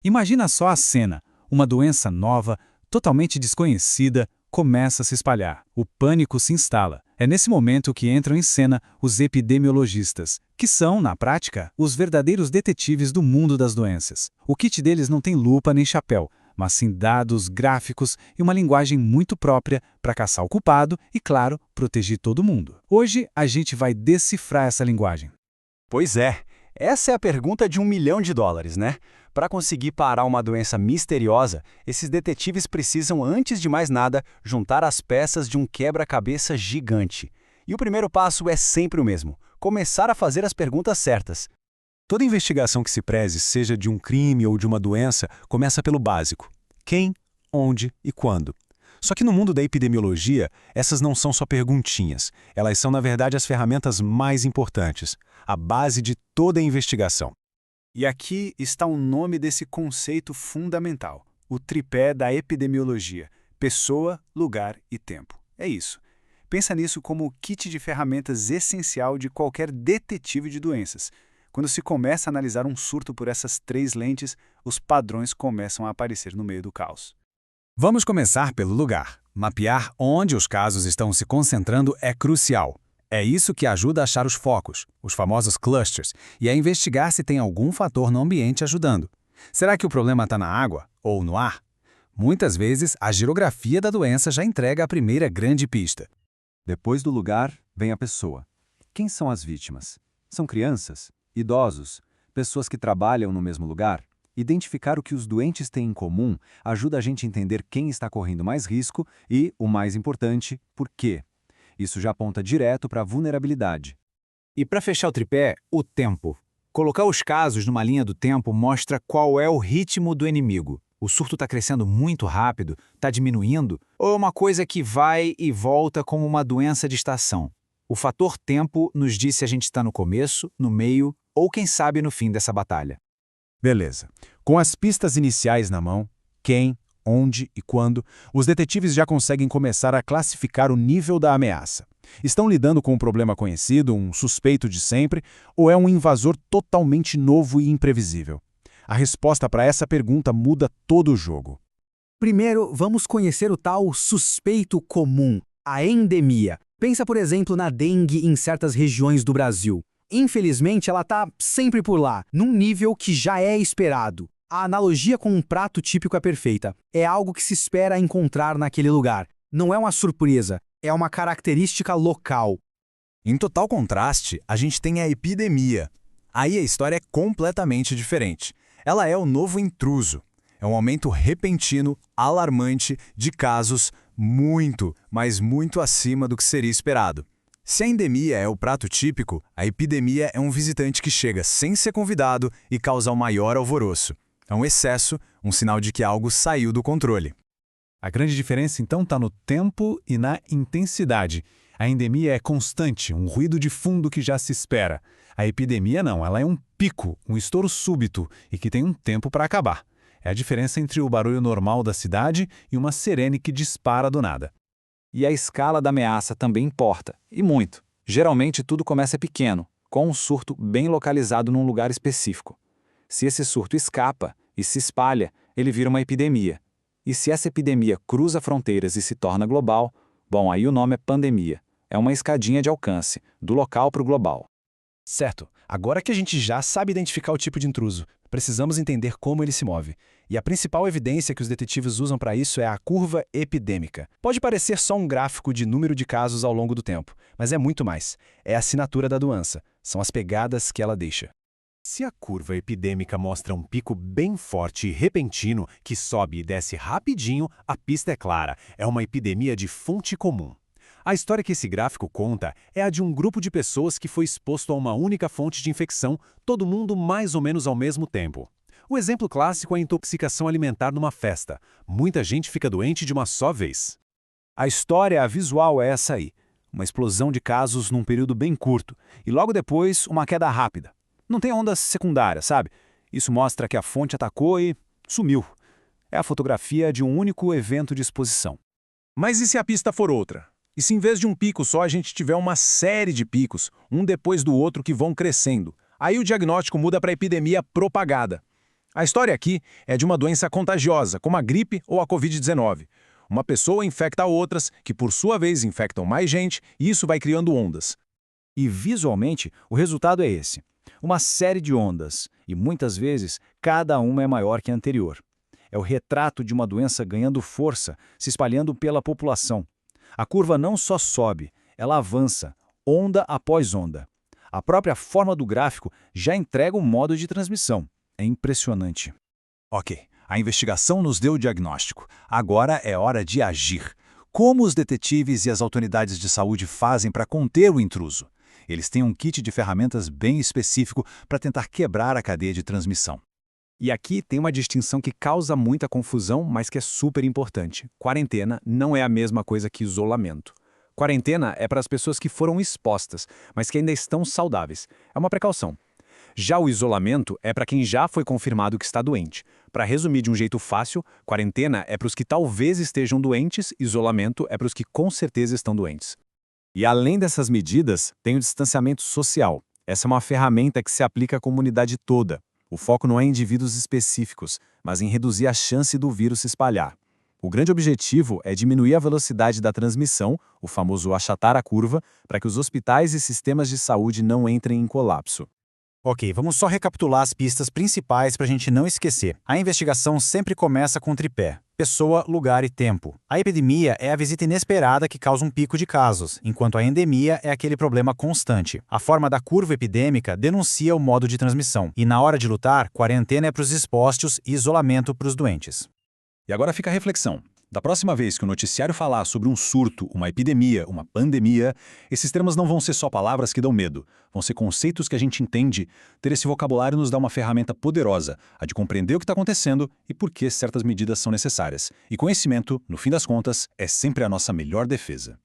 Imagina só a cena: uma doença nova, totalmente desconhecida, começa a se espalhar. O pânico se instala. É nesse momento que entram em cena os epidemiologistas, que são, na prática, os verdadeiros detetives do mundo das doenças. O kit deles não tem lupa nem chapéu, mas sim dados, gráficos e uma linguagem muito própria para caçar o culpado e, claro, proteger todo mundo. Hoje, a gente vai decifrar essa linguagem. Pois é, essa é a pergunta de US$ 1 milhão, né? Para conseguir parar uma doença misteriosa, esses detetives precisam, antes de mais nada, juntar as peças de um quebra-cabeça gigante. E o primeiro passo é sempre o mesmo: começar a fazer as perguntas certas. Toda investigação que se preze, seja de um crime ou de uma doença, começa pelo básico: quem, onde e quando. Só que no mundo da epidemiologia, essas não são só perguntinhas. Elas são, na verdade, as ferramentas mais importantes, a base de toda a investigação. E aqui está o nome desse conceito fundamental: o tripé da epidemiologia: pessoa, lugar e tempo. É isso. Pensa nisso como o kit de ferramentas essencial de qualquer detetive de doenças. Quando se começa a analisar um surto por essas três lentes, os padrões começam a aparecer no meio do caos. Vamos começar pelo lugar. Mapear onde os casos estão se concentrando é crucial. É isso que ajuda a achar os focos, os famosos clusters, e a investigar se tem algum fator no ambiente ajudando. Será que o problema está na água ou no ar? Muitas vezes, a girografia da doença já entrega a primeira grande pista. Depois do lugar, vem a pessoa. Quem são as vítimas? São crianças? Idosos? Pessoas que trabalham no mesmo lugar? Identificar o que os doentes têm em comum ajuda a gente a entender quem está correndo mais risco e, o mais importante, por quê. Isso já aponta direto para a vulnerabilidade. E para fechar o tripé, o tempo. Colocar os casos numa linha do tempo mostra qual é o ritmo do inimigo. O surto está crescendo muito rápido, está diminuindo, ou é uma coisa que vai e volta como uma doença de estação? O fator tempo nos diz se a gente está no começo, no meio ou, quem sabe, no fim dessa batalha. Beleza. Com as pistas iniciais na mão, quem, onde e quando, os detetives já conseguem começar a classificar o nível da ameaça. Estão lidando com um problema conhecido, um suspeito de sempre, ou é um invasor totalmente novo e imprevisível? A resposta para essa pergunta muda todo o jogo. Primeiro, vamos conhecer o tal suspeito comum, a endemia. Pensa, por exemplo, na dengue em certas regiões do Brasil. Infelizmente, ela está sempre por lá, num nível que já é esperado. A analogia com um prato típico é perfeita. É algo que se espera encontrar naquele lugar. Não é uma surpresa, é uma característica local. Em total contraste, a gente tem a epidemia. Aí a história é completamente diferente. Ela é o novo intruso. É um aumento repentino, alarmante, de casos muito, mas muito acima do que seria esperado. Se a endemia é o prato típico, a epidemia é um visitante que chega sem ser convidado e causa o maior alvoroço. É um excesso, um sinal de que algo saiu do controle. A grande diferença, então, está no tempo e na intensidade. A endemia é constante, um ruído de fundo que já se espera. A epidemia não, ela é um pico, um estouro súbito e que tem um tempo para acabar. É a diferença entre o barulho normal da cidade e uma sirene que dispara do nada. E a escala da ameaça também importa, e muito. Geralmente tudo começa pequeno, com um surto bem localizado num lugar específico. Se esse surto escapa e se espalha, ele vira uma epidemia. E se essa epidemia cruza fronteiras e se torna global, bom, aí o nome é pandemia. É uma escadinha de alcance, do local para o global. Certo. Agora que a gente já sabe identificar o tipo de intruso, precisamos entender como ele se move. E a principal evidência que os detetives usam para isso é a curva epidêmica. Pode parecer só um gráfico de número de casos ao longo do tempo, mas é muito mais. É a assinatura da doença. São as pegadas que ela deixa. Se a curva epidêmica mostra um pico bem forte e repentino, que sobe e desce rapidinho, a pista é clara. É uma epidemia de fonte comum. A história que esse gráfico conta é a de um grupo de pessoas que foi exposto a uma única fonte de infecção, todo mundo mais ou menos ao mesmo tempo. O exemplo clássico é a intoxicação alimentar numa festa. Muita gente fica doente de uma só vez. A história visual é essa aí. Uma explosão de casos num período bem curto, e logo depois uma queda rápida. Não tem ondas secundárias, sabe? Isso mostra que a fonte atacou e sumiu. É a fotografia de um único evento de exposição. Mas e se a pista for outra? E se em vez de um pico só a gente tiver uma série de picos, um depois do outro que vão crescendo? Aí o diagnóstico muda para epidemia propagada. A história aqui é de uma doença contagiosa, como a gripe ou a Covid-19. Uma pessoa infecta outras, que por sua vez infectam mais gente, e isso vai criando ondas. E visualmente, o resultado é esse. Uma série de ondas, e muitas vezes cada uma é maior que a anterior. É o retrato de uma doença ganhando força, se espalhando pela população. A curva não só sobe, ela avança, onda após onda. A própria forma do gráfico já entrega o modo de transmissão. É impressionante. Ok, a investigação nos deu o diagnóstico. Agora é hora de agir. Como os detetives e as autoridades de saúde fazem para conter o intruso? Eles têm um kit de ferramentas bem específico para tentar quebrar a cadeia de transmissão. E aqui tem uma distinção que causa muita confusão, mas que é super importante. Quarentena não é a mesma coisa que isolamento. Quarentena é para as pessoas que foram expostas, mas que ainda estão saudáveis. É uma precaução. Já o isolamento é para quem já foi confirmado que está doente. Para resumir de um jeito fácil, quarentena é para os que talvez estejam doentes, isolamento é para os que com certeza estão doentes. E além dessas medidas, tem o distanciamento social. Essa é uma ferramenta que se aplica à comunidade toda. O foco não é em indivíduos específicos, mas em reduzir a chance do vírus se espalhar. O grande objetivo é diminuir a velocidade da transmissão, o famoso achatar a curva, para que os hospitais e sistemas de saúde não entrem em colapso. Ok, vamos só recapitular as pistas principais para a gente não esquecer. A investigação sempre começa com o tripé: pessoa, lugar e tempo. A epidemia é a visita inesperada que causa um pico de casos, enquanto a endemia é aquele problema constante. A forma da curva epidêmica denuncia o modo de transmissão. E na hora de lutar, quarentena é para os expostos e isolamento para os doentes. E agora fica a reflexão. Da próxima vez que o noticiário falar sobre um surto, uma epidemia, uma pandemia, esses termos não vão ser só palavras que dão medo, vão ser conceitos que a gente entende. Ter esse vocabulário nos dá uma ferramenta poderosa, a de compreender o que está acontecendo e por que certas medidas são necessárias. E conhecimento, no fim das contas, é sempre a nossa melhor defesa.